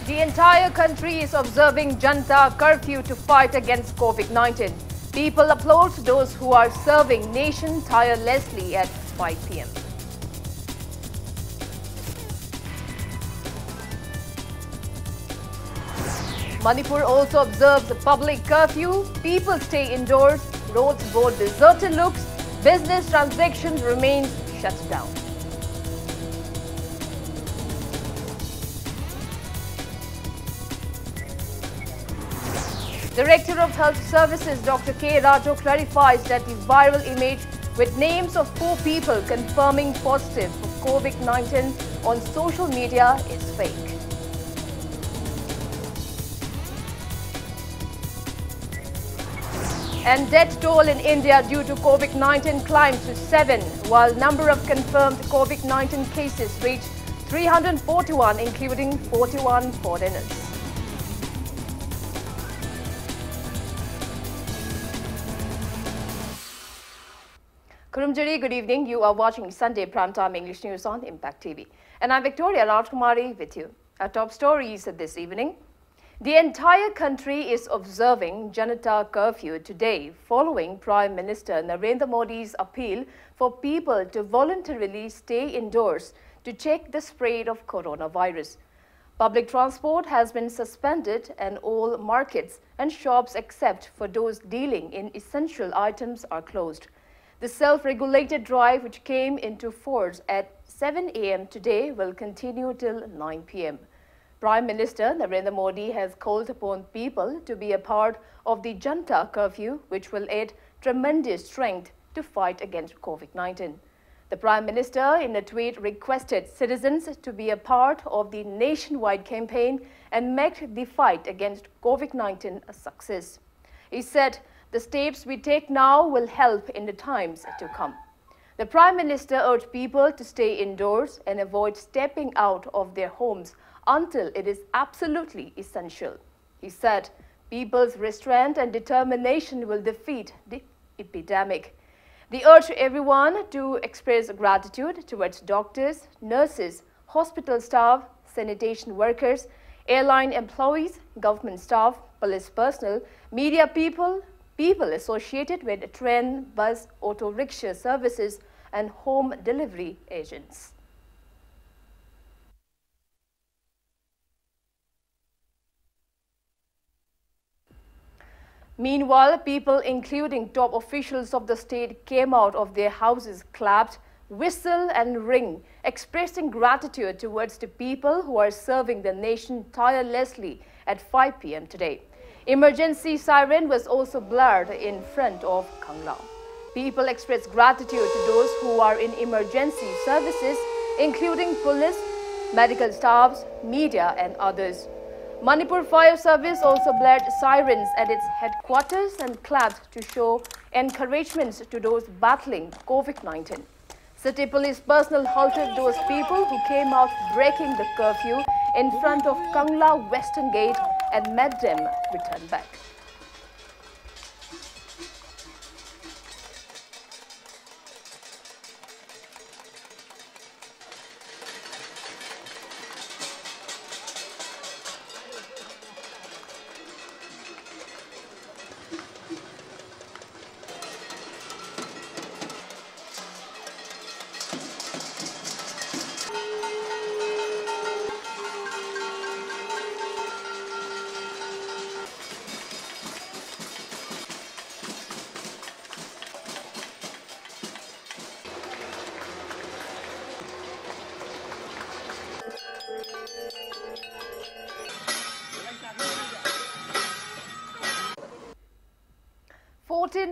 The entire country is observing Janata curfew to fight against COVID-19. People applaud those who are serving nation tirelessly at 5 p.m. Manipur also observes a public curfew. People stay indoors. Roads both deserted looks. Business transactions remain shut down. Director of Health Services Dr. K. Rajo clarifies that the viral image with names of 4 people confirming positive for COVID-19 on social media is fake. And death toll in India due to COVID-19 climbed to 7, while number of confirmed COVID-19 cases reached 341, including 41 foreigners. Kurumjari, good evening. You are watching Sunday Primetime English News on Impact TV. And I'm Victoria Rajkumari with you. Our top stories this evening. The entire country is observing Janata curfew today following Prime Minister Narendra Modi's appeal for people to voluntarily stay indoors to check the spread of coronavirus. Public transport has been suspended and all markets and shops except for those dealing in essential items are closed. The self-regulated drive, which came into force at 7 a.m. today, will continue till 9 p.m. Prime Minister Narendra Modi has called upon people to be a part of the Janata curfew, which will add tremendous strength to fight against COVID-19. The Prime Minister, in a tweet, requested citizens to be a part of the nationwide campaign and make the fight against COVID-19 a success. He said, "The steps we take now will help in the times to come." The Prime Minister urged people to stay indoors and avoid stepping out of their homes until it is absolutely essential. He said, "People's restraint and determination will defeat the epidemic." They urged everyone to express gratitude towards doctors, nurses, hospital staff, sanitation workers, airline employees, government staff, police personnel, media people, people associated with train, bus, auto rickshaw services and home delivery agents. Meanwhile, people, including top officials of the state, came out of their houses, clapped, whistled and ring, expressing gratitude towards the people who are serving the nation tirelessly at 5 p.m. today. Emergency siren was also blared in front of Kangla. People expressed gratitude to those who are in emergency services, including police, medical staffs, media and others. Manipur Fire Service also blared sirens at its headquarters and clapped to show encouragement to those battling COVID-19. City police personnel halted those people who came out breaking the curfew in front of Kangla Western Gate and made them return back.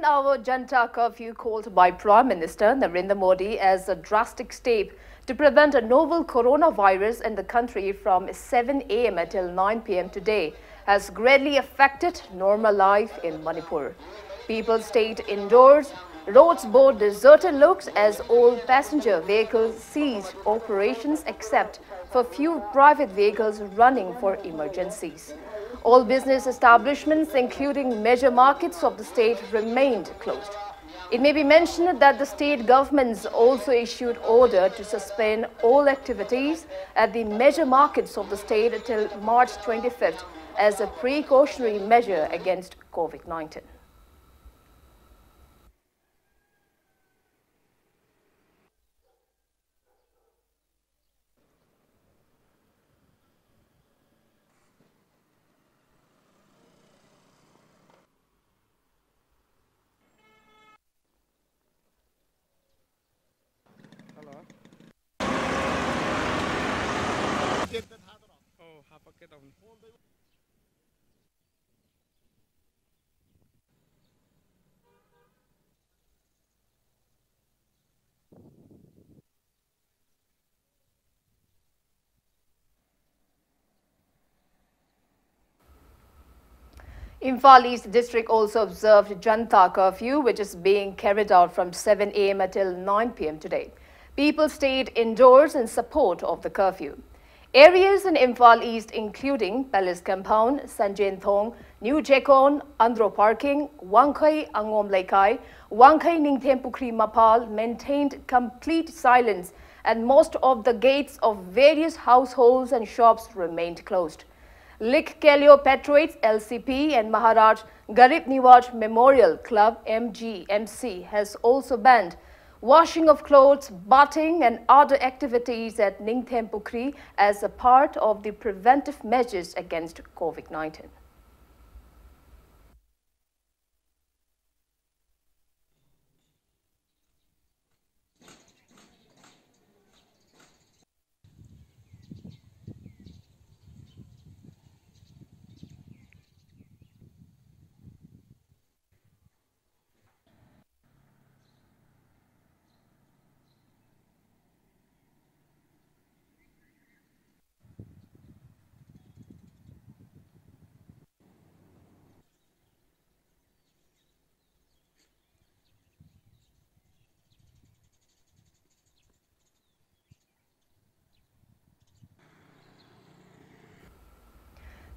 Our Janata curfew called by Prime Minister Narendra Modi as a drastic step to prevent a novel coronavirus in the country from 7 a.m. until 9 p.m. today has greatly affected normal life in Manipur. People stayed indoors, roads bore deserted looks as all passenger vehicles ceased operations except for few private vehicles running for emergencies. All business establishments, including major markets of the state, remained closed. It may be mentioned that the state governments also issued order to suspend all activities at the major markets of the state until March 25th as a precautionary measure against COVID-19. Imphal East District also observed Janata curfew, which is being carried out from 7 a.m. until 9 p.m. today. People stayed indoors in support of the curfew. Areas in Imphal East including Palace Compound, Sanjain Thong, New Jekon, Andro Parking, Wangkai Angom Laikai, Wangkai Ningthem Pukri Mapal maintained complete silence and most of the gates of various households and shops remained closed. Lik Kelio Patriots LCP and Maharaj Garib Niwaj Memorial Club MGMC has also banned washing of clothes, bathing and other activities at Ningthem Pukri as a part of the preventive measures against COVID-19.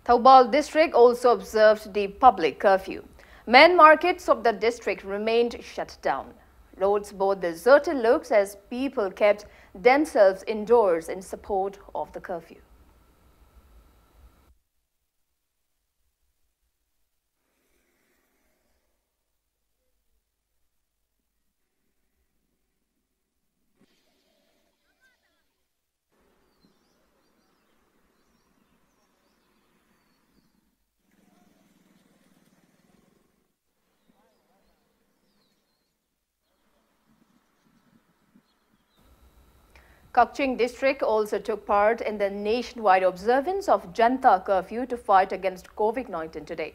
Thoubal district also observed the public curfew. Main markets of the district remained shut down. Roads bore deserted looks as people kept themselves indoors in support of the curfew. Kakching district also took part in the nationwide observance of Janata curfew to fight against COVID-19 today.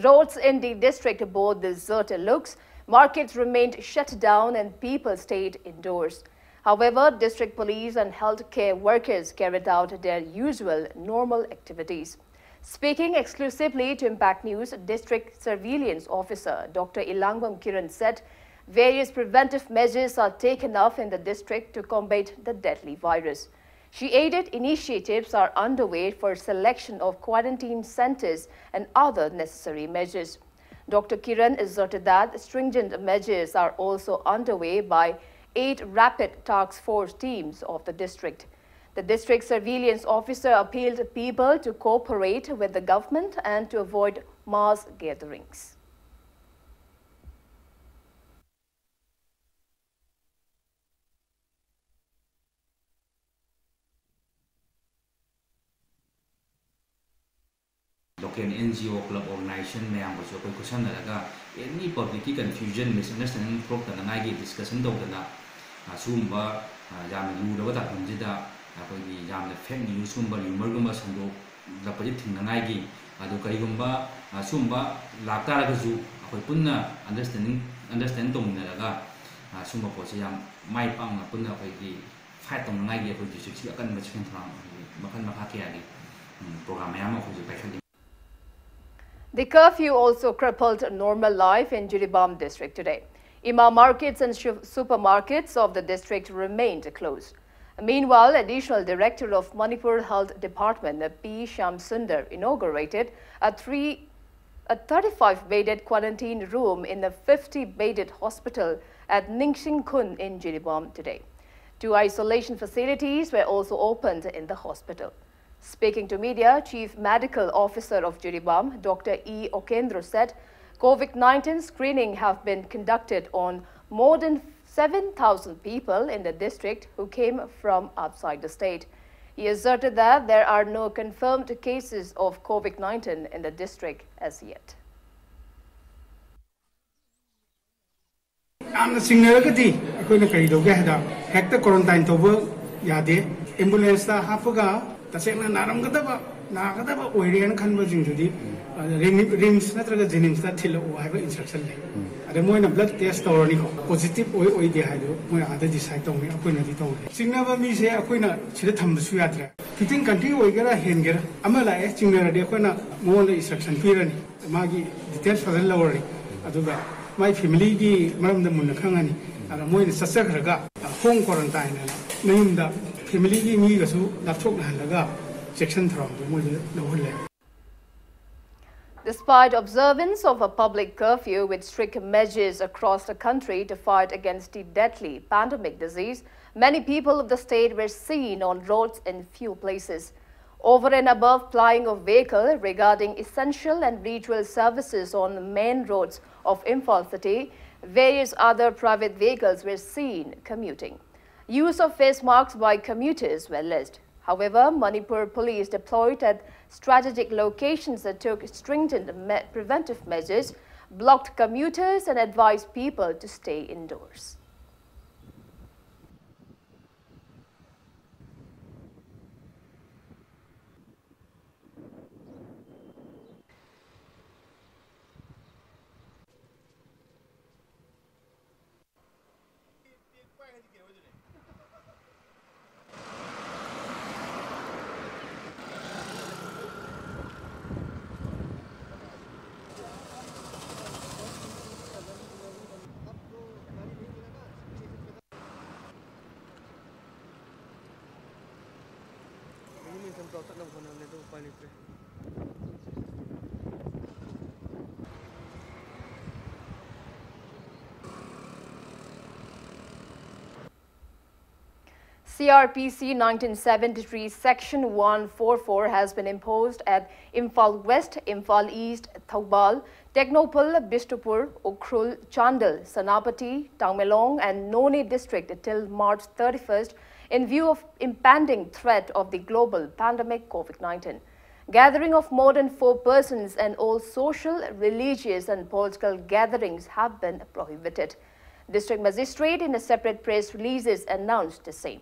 Roads in the district bore deserted looks, markets remained shut down and people stayed indoors. However, district police and healthcare workers carried out their usual normal activities. Speaking exclusively to Impact News, District Surveillance Officer Dr. Ilangwam Kiran said various preventive measures are taken up in the district to combat the deadly virus. She added initiatives are underway for selection of quarantine centers and other necessary measures. Dr. Kiran asserted that stringent measures are also underway by 8 rapid task force teams of the district. The district surveillance officer appealed to people to cooperate with the government and to avoid mass gatherings. Local NGO club organization ma'am बच्चों कोई कुछ ना लगा any public confusion misunderstanding problem ना Nike discussion तो करना सुंबा जाम लूर वाला पंजिदा कोई जाम fake news सुंबा rumor गुम्बा संदो लपजित थिंग ना नाइकी अदो कई गुम्बा सुंबा लागता लगा जो कोई पुन्ना understand तो मुन्ना लगा सुंबा पोसे जाम माइ पांग पुन्ना कोई fight तो नाइकी कोई जिससे अकन बच्चों थोड़ा मखन मखा के आगे program मैंम कोई जो पैसा The curfew also crippled normal life in Jiribam district today. Imam markets and supermarkets of the district remained closed. Meanwhile, Additional Director of Manipur Health Department, P. Shamsundar, inaugurated a a 35-bedded quarantine room in the 50-bedded hospital at Ningxing Khun in Jiribam today. 2 isolation facilities were also opened in the hospital. Speaking to media, Chief Medical Officer of Jiribam, Dr. E. Okendra said COVID-19 screening have been conducted on more than 7,000 people in the district who came from outside the state. He asserted that there are no confirmed cases of COVID-19 in the district as yet. I'm single-gadi. Ako na kayo doge hada. Hekta quarantine tobo yade. Ambulance ta hapuga. Tasena naram kada ba. Nakada ba oirian kan ba jingudi. Rims na traga Jennings ta thilo o have instruction le. Ada mo na blood test torani ko. Positive oi de hado. Mo ada decide tong me ako na di tong. Singna ba mi se ako na chida tham su yatra. Kiting country oi gara hen gara. Amala e singna de ako na mo na instruction pirani. Magi details fa la wori. Aduga my family gi maram da mun khangani ara moi na sasakhraga home quarantine na yumda family gi mi ga su lapthok na halaga section from moi na holle. Despite observance of a public curfew with strict measures across the country to fight against the deadly pandemic disease, many people of the state were seen on roads in few places. Over and above plying of vehicle regarding essential and ritual services on main roads of Imphal city, various other private vehicles were seen commuting. Use of face masks by commuters were less. However, Manipur police deployed at strategic locations that took stringent preventive measures, blocked commuters and advised people to stay indoors. CRPC 1973 Section 144 has been imposed at Imphal West, Imphal East, Thoubal, Technopal, Bistupur, Ukhrul, Chandal, Sanapati, Tangmelong and Noni district till March 31st in view of impending threat of the global pandemic COVID-19. Gathering of more than 4 persons and all social, religious and political gatherings have been prohibited. District Magistrate in a separate press release announced the same.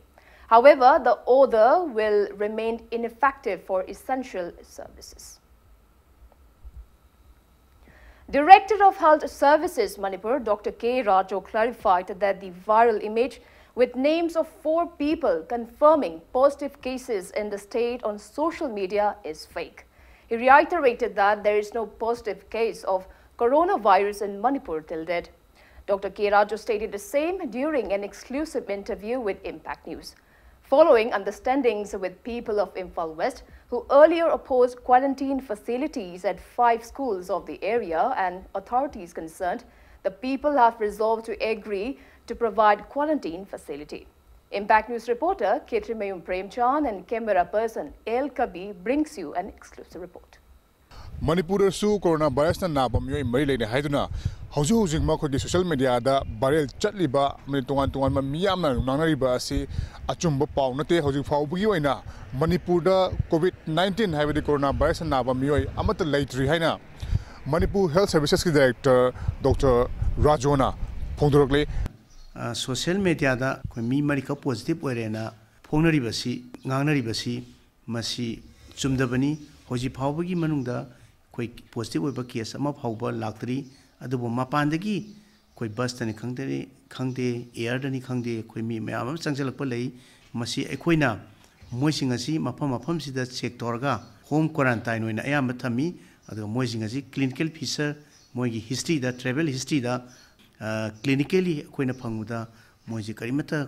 However, the order will remain ineffective for essential services. Director of Health Services Manipur, Dr. K. Rajo clarified that the viral image with names of 4 people confirming positive cases in the state on social media is fake. He reiterated that there is no positive case of coronavirus in Manipur till date. Dr. K. Rajo stated the same during an exclusive interview with Impact News. Following understandings with people of Imphal West, who earlier opposed quarantine facilities at 5 schools of the area and authorities concerned, the people have resolved to agree to provide quarantine facility. Impact News reporter Ketrimayum Premchan and camera person El Kabi brings you an exclusive report. Manipur su coronavirus na nabam yoy mai leine haiduna hauju hujing ma khodi social media da viral chatliba min tungan ma miyam na nanariba asi achumba paw nate hauju fawbugi oina Manipur da COVID-19 haibadi coronavirus na nabam yoy amata leitri haina Manipur Health Services ki Director Dr. Rajona Phongdorokle social media da ko mi marika positive oirena phongnaribasi ngangnaribasi masi chumdabani hoji phawbugi manungda koi positive oiba case ama phawba laktri adubo mapandagi koi bus tani khangde air dani khangde koi mi mayam changjalakpa lei masi ekoina moising asi mafam sida check torga home quarantine oina ayam thami adu moising asi clinical feature moigi history da travel history da clinically koina phanguda moiji karimata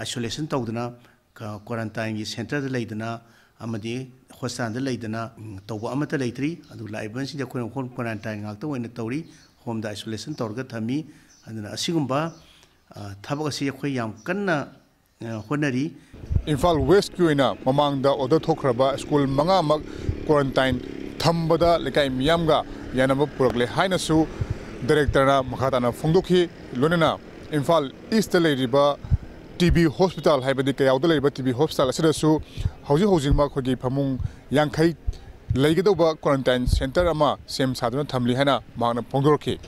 isolation tawdana quarantine gi center da leidana amadi hospital da leidana tawba amata leitri adu laiban si da khoi home quarantine ngak to oina tawri home da isolation tawrga thami aduna asigumba thabak asi khoi yam kanna honari Imphal West kuina mamang da order thokraba school manga mak quarantine thambada lekai miyamga yanama purakle haina su director na makhatana phongdokhi lonena Imphal East le riba TB hospital haibadi kayawda le riba TB hospital asida su hauji ma khogi phamung yangkhai leigedoba quarantine center ama sem saduna thamli hana magna phongdokhi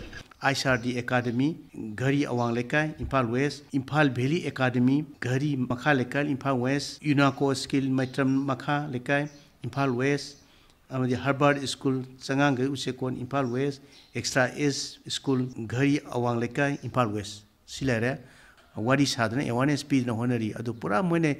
ISRD Academy, Gari Awang Lekai, Imphal West, Imphal Valley Academy, Gari Makha Lekai, Imphal West, UNACO Skill Maitram Makha Lekai, Imphal West, amadi Harvard School, Sangang Gari Usekon, Imphal West, Extra S School, Gari Awang Lekai, Imphal West. Silare, Wadi Sadana, awareness speed na honori, adu pura moine,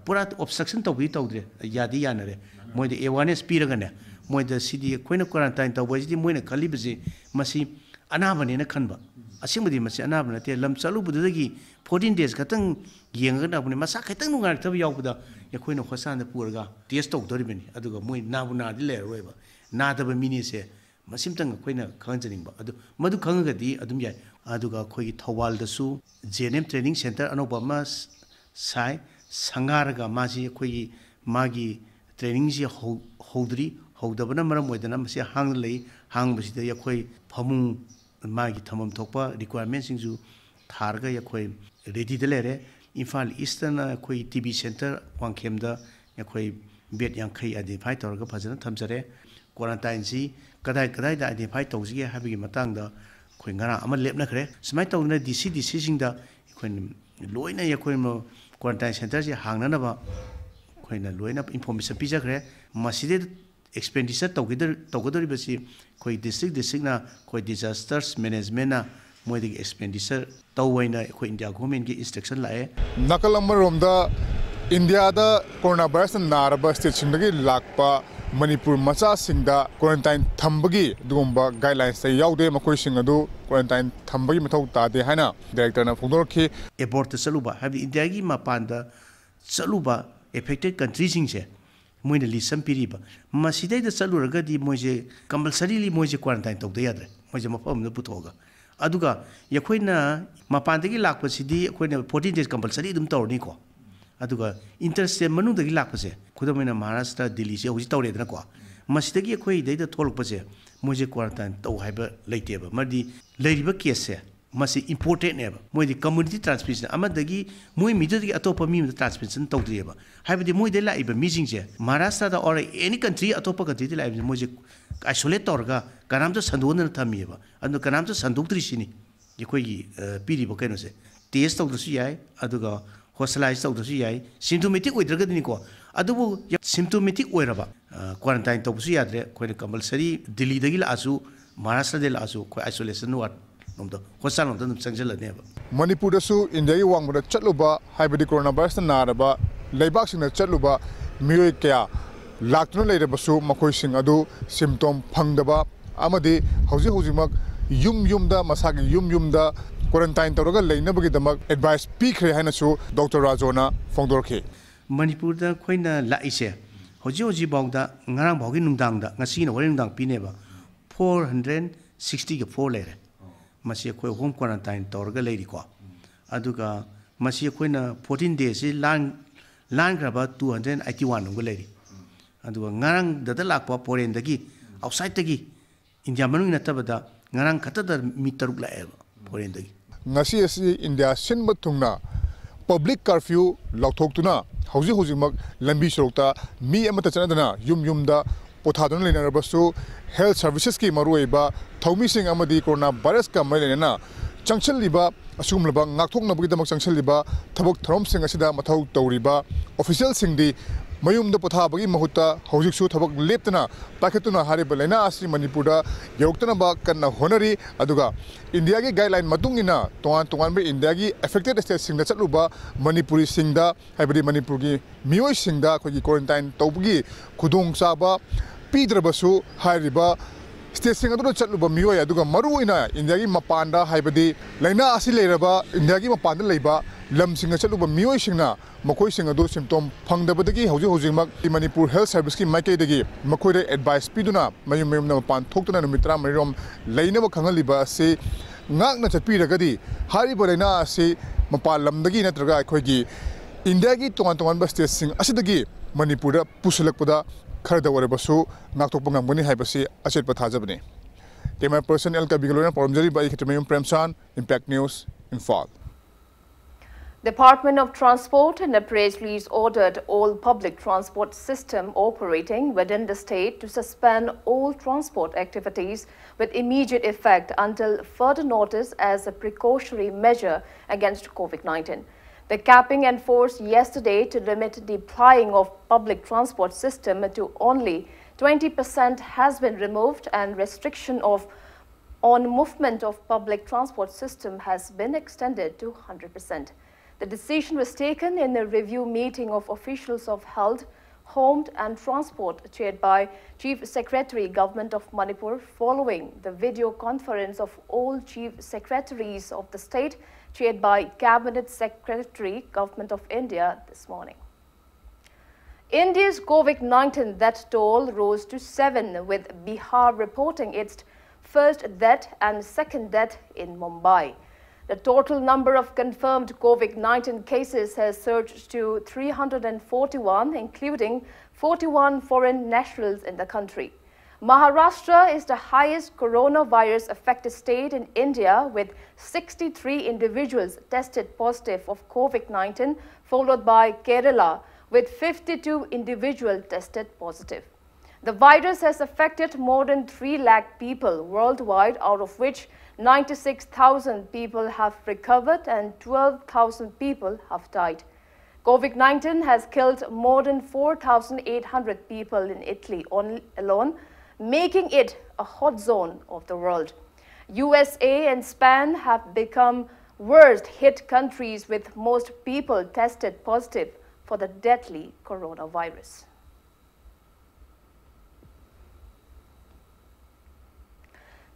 pura obstruction tawbi tawdre, yadi yanare, moide awareness speed agane, moide city, koina quarantine tawbi, moine kalibazi, masi, anabane na khanba asimudi masi anabana te lam chalu budagi 14 days katang yengana bune masa khatang nungar thab yawbuda yakhoina khosan da purga test tok doribani aduga moi nabuna di le roiba nadaba mini se masimtang khoina khanjaning ba adu madu khangagadi adum yai aduga khoi thawal da su JNM training center anoba mas sai sangaraga masi khoi magi training ji hodri hodabana maram moidana masi hang lei hang basida yakhoi phamung magi thamam thokpa requirements singju tharga yakhoi ready de lere Imphal Eastern khoi TB center wangkhem da yakhoi bed yankhai identify torga phajana thamjare quarantine si kadai da identify tawji habigi matang da khoi ngara ama lepna khre smai tawna DC sing da khoi loina yakhoi mo quarantine center si hangna na ba khoi na loina information pija khre maside expenditure tawgadori basi koi district na koi disasters management na moidi expenditure tawwaina koi India government ki instruction lae nakal amarom da India da coronavirus naraba state singdagi lakpa Manipur macha singda quarantine thambagi dugumba guidelines say yaude makoi sing adu quarantine thambagi mathau tade haina director na phongdorki abort saluba habi India gi mapanda saluba affected countries singse moine lisam piriba masidai da saluraga di moje compulsory moje quarantine tawda yadre moje mafam na puthoga aduga yakhoina mapandagi lakpa sidi khoina 14 days compulsory dum tawrni ko aduga interstate manudagi lakpa se khudamena Maharashtra Delhi se hoji tawredna ko masidagi khoi deida tholokpa se moje quarantine taw haiba leiteba madi leiriba case se masi important neba moidi community transmission amadagi moi midagi atopa mi transmission tawdrieba haibadi moi de laiba meeting je Maharashtra da or any country atopa country de laiba moje isolate torga kanam to sandona thamieba anu kanam to sandukri sini yekoi piribo kaino se test tawdsu yai aduga hospitalize tawdsu yai symptomatic oidraga dini ko adubu symptomatic oiraba quarantine tawsu yadre koi compulsory Delhi dagi la asu Maharashtra de la asu koi isolation ward Manipur su India wangda chatluba haibadi coronavirus naraba leibak singna chatluba mioi kya laktuna leiraba su makoi sing adu symptom phangdaba amadi hauji yum da masagi yum da quarantine tawraga leinabagi damak advice pikre haina su Dr. Rajona phongdorkhe Manipur da khoina laise hoji bawda ngarang bawgi nungdang da ngasi na hore nungdang pineba 460 ga 4 leire masi khoi home quarantine torga leiri ko aduga masi khoi na 14 days lan graba 281 ngu leiri aduga ngarang dada lakpa foreign dagi outside dagi India manung na tabada ngarang khata da meter la eba foreign dagi ngasi asi India sin bathungna public curfew lauthok hauji mak lambi sorokta mi amata chanadana yum da pothadon lenarabasu health services ki maruiba thaumi sing amadi corona virus ka mailena changchal liba asum laba ngakthok nabagi damak changchal liba thabok throm sing asida mathau tawriba official sing di mayum da pothabagi mahuta hojik su thabok leptana pakhetuna hariba lena asri Manipurda yoktana ba kanna honari aduga India gi guideline matungina tongan be India gi affected state sing da chatluba Manipuri sing da haibadi Manipur gi mioi sing da khoi quarantine tawbagi khudong chaba pidrabasu hariba state सिंग अदुना चलुबा मियोय अदुगा मरुइना India की मपानदा हाइबदी लाइना आसि लेरबा इंडिया की मपानदा लेबा लम सिंग चलुबा मियोय सिंगना मखोय सिंग अदु सिम्टोम फंगदबदगी हौजि हौजिमक मणिपुर हेल्थ सर्विस की माइकेदगी मखोयदे एडवाइस पिदुना मयुम मयुम मपान थोक्तुना नुमित्रा मरिरोम लाइनब खंगलिबा से ngakna chatpiragadi hariba laina asi mapal lamdagi natraga akhoi India की तोंगान तोंगान बस स्टेट सिंग असिदगी मणिपुर पुसलकपदा खरदा वरबसु नाक्तोकप ngambani haibasi achet pathajabani camera person एल कबिगलोना परमजरी by Khetrimayum Premsan Impact News Imphal The Department of Transport in a press release ordered all public transport system operating within the state to suspend all transport activities with immediate effect until further notice as a precautionary measure against COVID-19. The capping enforced yesterday to limit the plying of public transport system to only 20% has been removed, and restriction on movement of public transport system has been extended to 100%. The decision was taken in a review meeting of officials of Health, Home and Transport chaired by Chief Secretary Government of Manipur following the video conference of all Chief Secretaries of the state chaired by Cabinet Secretary Government of India this morning. India's COVID-19 death toll rose to 7, with Bihar reporting its first death and second death in Mumbai. The total number of confirmed COVID-19 cases has surged to 341, including 41 foreign nationals in the country. Maharashtra is the highest coronavirus-affected state in India, with 63 individuals tested positive of COVID-19, followed by Kerala, with 52 individuals tested positive. The virus has affected more than 3 lakh people worldwide, out of which 96,000 people have recovered and 12,000 people have died. COVID-19 has killed more than 4,800 people in Italy alone, making it a hot zone of the world. USA and Spain have become worst hit countries, with most people tested positive for the deadly coronavirus.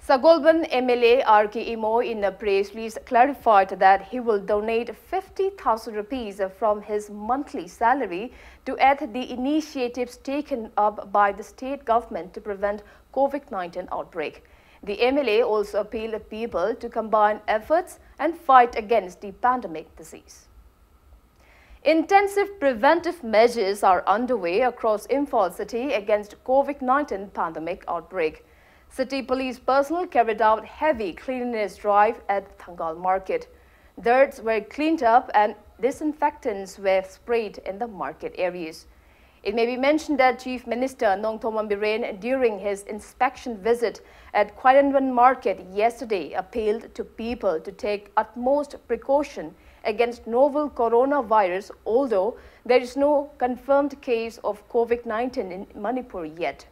Sagolban MLA R.K. Imo in a press release clarified that he will donate 50,000 rupees from his monthly salary to aid the initiatives taken up by the state government to prevent COVID-19 outbreak. The MLA also appealed people to combine efforts and fight against the pandemic disease. Intensive preventive measures are underway across Imphal city against COVID-19 pandemic outbreak. City police personnel carried out heavy cleanliness drive at Thangal Market. Dirts were cleaned up and disinfectants were sprayed in the market areas. It may be mentioned that Chief Minister Nongthombam Biren, during his inspection visit at Khwaranwan Market yesterday, appealed to people to take utmost precaution against novel coronavirus, although there is no confirmed case of COVID-19 in Manipur yet.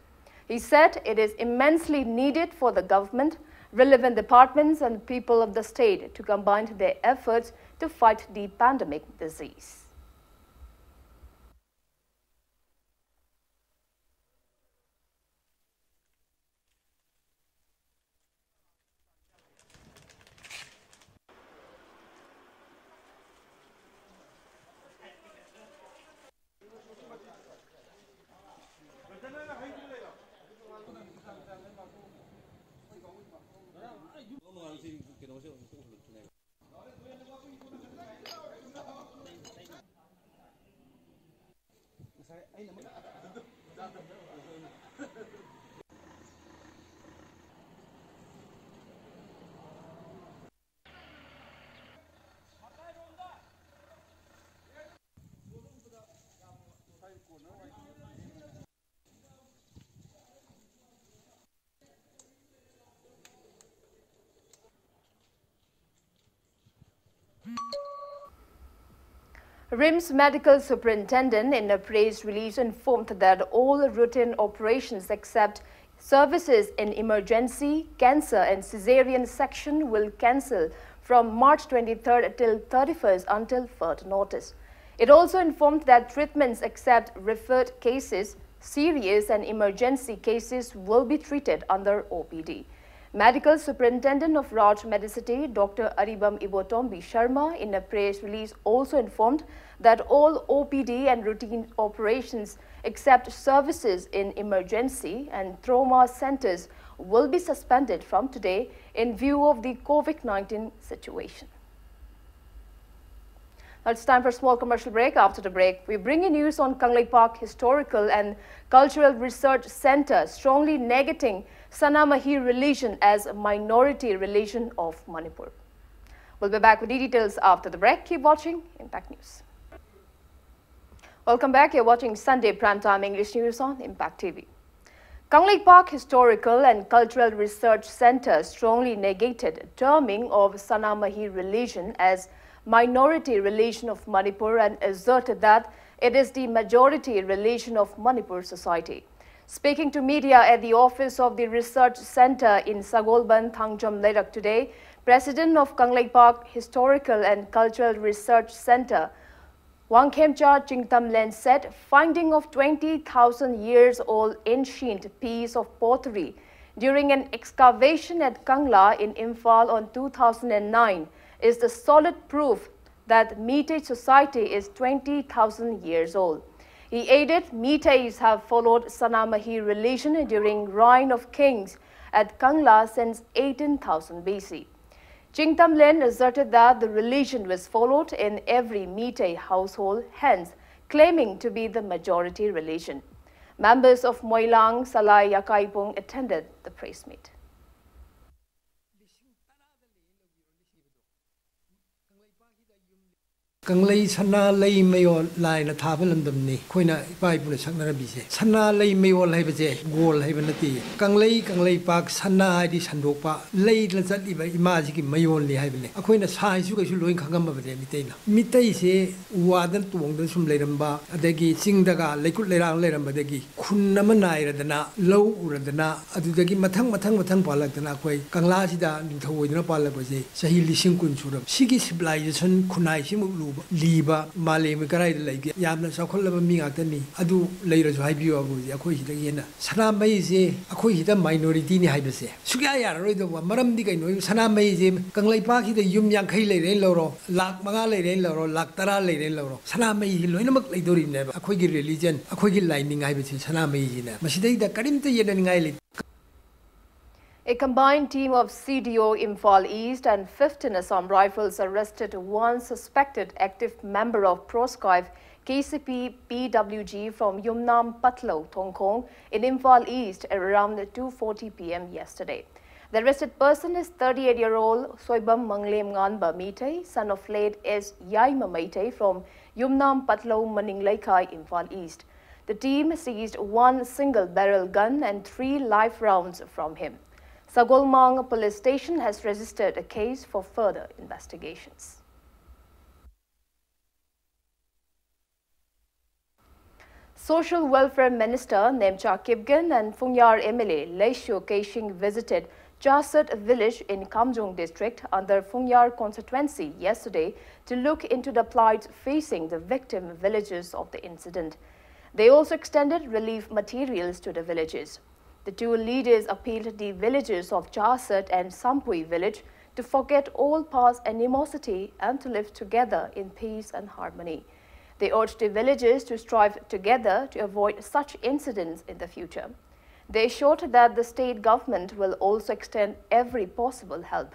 He said it is immensely needed for the government, relevant departments and people of the state to combine their efforts to fight the pandemic disease. RIMS Medical Superintendent in a press release informed that all routine operations except services in emergency, cancer and cesarean section will cancel from March 23rd till 31st until further notice. It also informed that treatments except referred cases, serious and emergency cases will be treated under OPD. Medical Superintendent of Raj Medicity, Dr. Aribam Ibotombi Sharma, in a press release also informed that all OPD and routine operations except services in emergency and trauma centers will be suspended from today in view of the COVID-19 situation. Now it's time for a small commercial break. After the break, we bring you news on Kanglei Park Historical and Cultural Research Center strongly negating Sanamahi religion as a minority religion of Manipur. We'll be back with the details after the break. Keep watching Impact News. Welcome back. You're watching Sunday Primetime English News on Impact TV. Kanglei Park Historical and Cultural Research Center strongly negated terming of Sanamahi religion as minority religion of Manipur and asserted that it is the majority religion of Manipur society. Speaking to media at the office of the Research Center in Sagolban, Thangjom Lerak today, President of Kanglei Park Historical and Cultural Research Center, Wangkhemcha Chingtamlen said finding of 20,000 years old ancient piece of pottery during an excavation at Kangla in Imphal on 2009 is the solid proof that Meitei society is 20,000 years old. He added Meiteis have followed Sanamahi religion during reign of kings at Kangla since 18,000 BC. Chingtamlen asserted that the religion was followed in every Meitei household, hence claiming to be the majority religion. Members of Moilang, Salai, Yakaipung attended the press meet. Kanglei Sana Lay Mayo line at Tavelandamni, Quina Bible Sanarabise, Sana Lay Mayo Labase, Goal Havenati, Kanglei Park, Sana Idi Sandopa, Lay Lazati Imagiki Mayon Lihavene, a queen as high as you guys doing Kagamba Mitena. Mitei say, Wadan to Wongdon from Leramba, Adegi, Singdaga, Lakut Leran Lerambadegi, Kunamanai Radana, Low Radana, Adudagi Matang Palakana, Kanglasida, Nintawina Palabase, Sahili Shinkun Suram, Sigis Blizon, Kunai Shimu. Liba, Mali, Mikarai, like Yamna Sakola Mingatani, Adu later to Hibio, Akohita, Sana Maze, Akohita minority Hibase. Sugaya, Maram Digan, Sana Maze, Kanglei Paki, the Yum Yankale, Loro, Lak Magale, Loro, Lak Tarale, Loro, Sana Maze, Lunamak Lidorin, Akogi religion, Akogi lightning Ibis, Sana Mazina, Mashida, Karimta Yedan. A combined team of CDO Imphal East and 15 Assam Rifles arrested one suspected active member of Proscribe KCP PWG from Yumnam Patlo, Tongkong in Imphal East at around 2:40 p.m. yesterday. The arrested person is 38-year-old Soibam Manglem Nganba Meitei, son of late S. Yaima Meitei from Yumnam Patlo, Maninglaikai, Imphal East. The team seized one single-barrel gun and 3 live rounds from him. Sagolmang Police Station has registered a case for further investigations. Social Welfare Minister Nemcha Kipgen and Phungyar MLA Leisho Keishing visited Chasat village in Kamjong district under Phungyar constituency yesterday to look into the plight facing the victim villages of the incident. They also extended relief materials to the villages. The two leaders appealed the villagers of Chasat and Sampui village to forget all past animosity and to live together in peace and harmony. They urged the villagers to strive together to avoid such incidents in the future. They assured that the state government will also extend every possible help.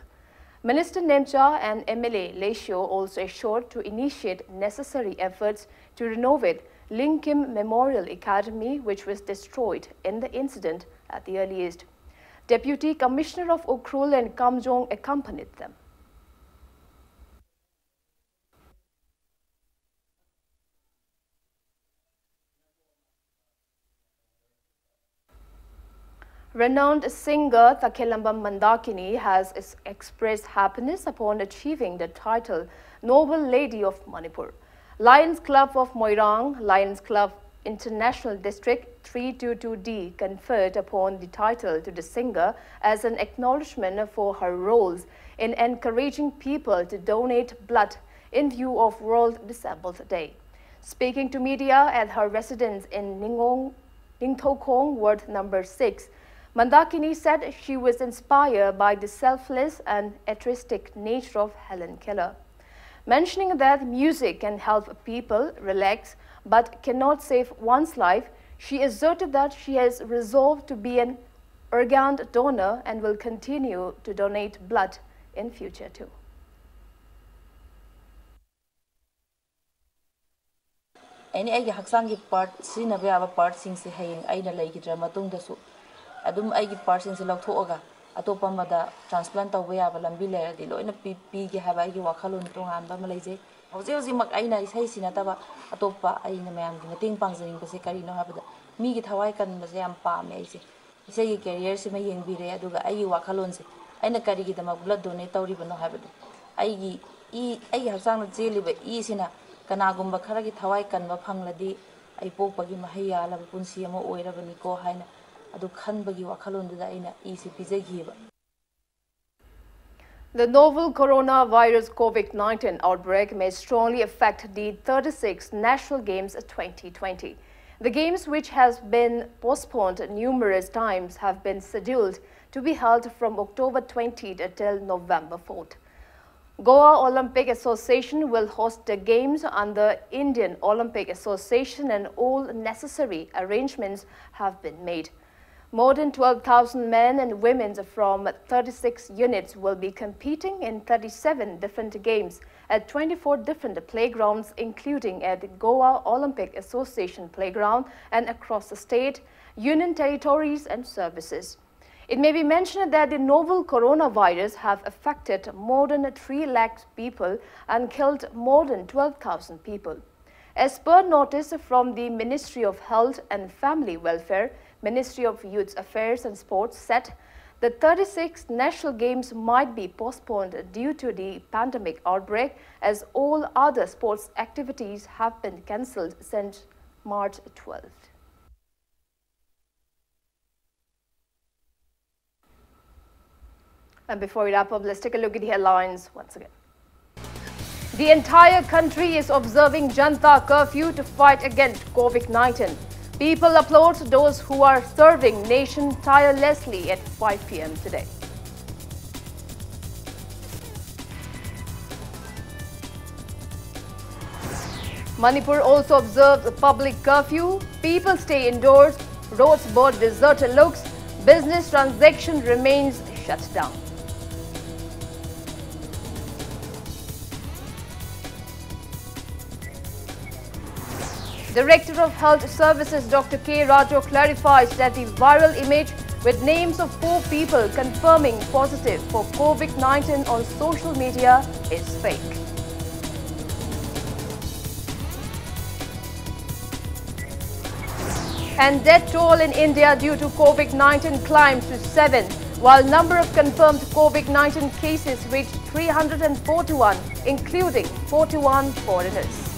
Minister Nemcha and MLA Leisho also assured to initiate necessary efforts to renovate Lingkim Memorial Academy, which was destroyed in the incident at the earliest. Deputy Commissioner of Ukhrul and Kamjong accompanied them. Renowned singer Takhelambam Mandakini has expressed happiness upon achieving the title Noble Lady of Manipur. Lions Club of Moirang, Lions Club International District 322D conferred upon the title to the singer as an acknowledgement for her roles in encouraging people to donate blood in view of World Disabled Day. Speaking to media at her residence in Ningthokong Ward number 6. Mandakini said she was inspired by the selfless and altruistic nature of Helen Keller. Mentioning that music can help people relax but cannot save one's life, she asserted that she has resolved to be an organ donor and will continue to donate blood in future too. Any haksangi part sinabi aba part sing si hayeng aina laigidra matung dasu adum aigi part sing si lauthoga atopa mada transplant tawba yaba lambi leradi loina pi gi haba aigi wakhalon tongan ba malaije hoji mak aina isai sinataba atopa aina mayam gi mating pangjing base kari no habada mi gi thawai kan base yam pa me aise isai gi career se ma yengbire aduga aigi wakhalon se aina kari gi dama blood donate tawri bano habadu aigi haksang na jeliba sina kanagumba kharagi thawai kanba phangladi ai pokpagi mahaya laba punsi ama oirabani ko haina adu khanbagi wakhalonduda aina isi pijaghiba. The novel coronavirus COVID-19 outbreak may strongly affect the 36th National Games 2020. The games, which has been postponed numerous times, have been scheduled to be held from October 20th till November 4th. Goa Olympic Association will host the games under Indian Olympic Association and all necessary arrangements have been made. More than 12,000 men and women from 36 units will be competing in 37 different games at 24 different playgrounds, including at the Goa Olympic Association playground and across the state, union territories and services. It may be mentioned that the novel coronavirus have affected more than 3 lakh people and killed more than 12,000 people. As per notice from the Ministry of Health and Family Welfare, Ministry of Youth Affairs and Sports said the 36th National Games might be postponed due to the pandemic outbreak, as all other sports activities have been cancelled since March 12th. And before we wrap up, let's take a look at the headlines once again. The entire country is observing Janata curfew to fight against COVID-19. People applaud those who are serving nation tirelessly at 5 p.m. today. Manipur also observes a public curfew. People stay indoors. Roads both deserted looks. Business transaction remains shut down. Director of Health Services Dr. K. Rajo clarifies that the viral image with names of 4 people confirming positive for COVID-19 on social media is fake. And death toll in India due to COVID-19 climbs to 7, while number of confirmed COVID-19 cases reached 341, including 41 foreigners.